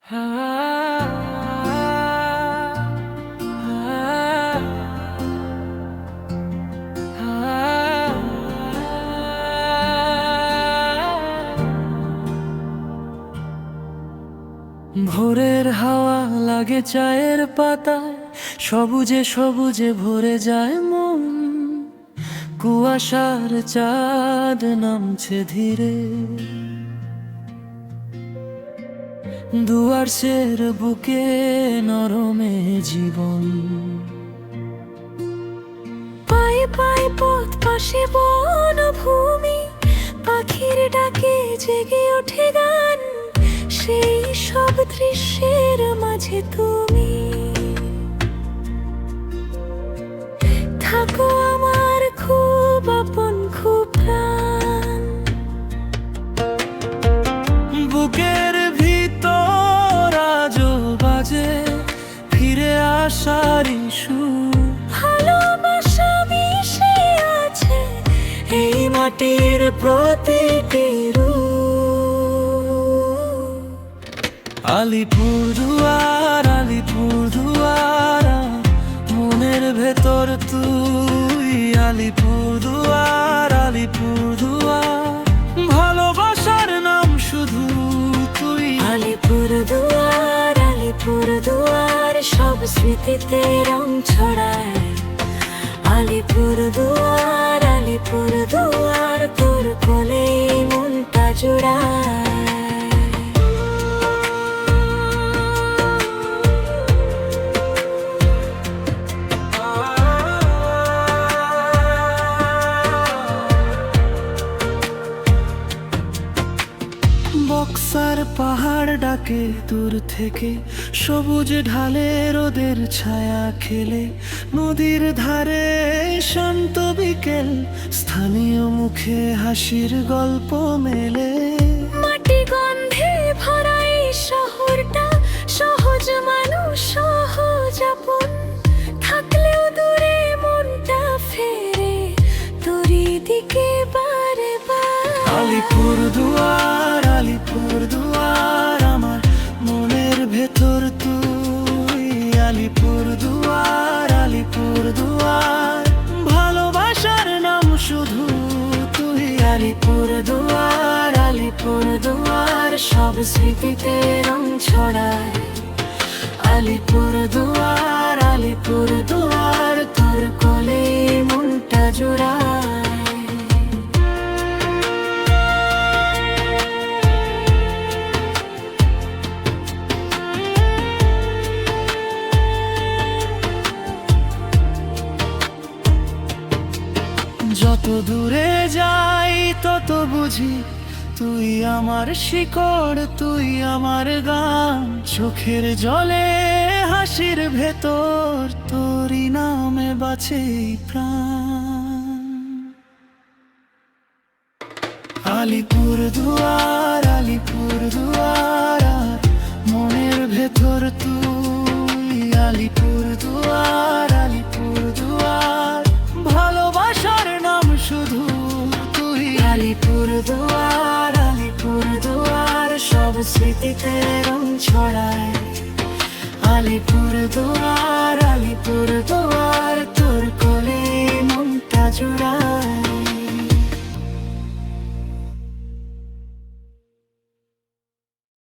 ভোরের হাওয়া লাগে চায়ের পাতায়, সবুজে সবুজে ভরে যায় মন। কুয়াশার চাঁদ নামছে ধীরে, দুয়ারসের বুকে নরমে জীবন। পায়ে পায়ে পথ পাশে বনভূমি, পাখির ডাকে জেগে ওঠে গান। সেই সব দৃশ্যের মাঝে তুমি থাকো আমার খুব আপন, খুব প্রাণ। বুকের ভিতর আজও বাজে ফিরে আসারই সুর। ভালোবাসা মিশে আছে এই মাটির প্রতিটি রূপ। আলিপুরদুয়ার আলিপুরদুয়ার, মনের ভেতর তুই। আলিপুরদুয়ার আলিপুরদুয়ার, ভালোবাসার নাম শুধু তুই। আলিপুরদুয়ার আলিপুরদুয়ার, সব স্মৃতিতে রং ছড়ায়। আলিপুরদুয়ার আলিপুরদুয়ার, তোর কোলেই মনটা জুড়ায়। বক্সার পাহাড় ডাকে দূর থেকে, সবুজ ঢালে রোদের ছায়া খেলে। নদীর ধারে শান্ত বিকেল, স্থানীয় মুখে হাসির গল্প মেলে। মাটি গন্ধে ভরা এই শহরটা, সহজ মানুষ সহজ আপন। থাকলেও দূরে মনটা ফেরে তোরই দিকে বারে বার। আলিপুরদুয়ার আলিপুরদুয়ার, আমার মনের ভেতর তুই। আলিপুরদুয়ার আলিপুরদুয়ার, ভালোবাসার নাম শুধু তুই। আলিপুরদুয়ার আলিপুরদুয়ার, সব স্মৃতিতে রং ছড়ায়। আলিপুরদুয়ার আলিপুরদুয়ার, তোর কোলে মনটা জোড়ায়। যত দূরে যাই তত বুঝি তুই আমার শিকড়, তুই আমার গান। চোখের জলে হাসির ভেতর তোরই নামে বাঁচে প্রাণ। আলিপুরদুয়ার আলিপুরদুয়ার, মনের ভেতর তুই। আলিপুরদুয়ার আলিপুরদুয়ার, ভালোবাসার নাম শুধু তুই। আলিপুরদুয়ার আলিপুরদুয়ার, সব স্মৃতিতে রং ছড়ায়। আলিপুরদুয়ার আলিপুরদুয়ার, তোর কোলে মনটা জোড়ায়।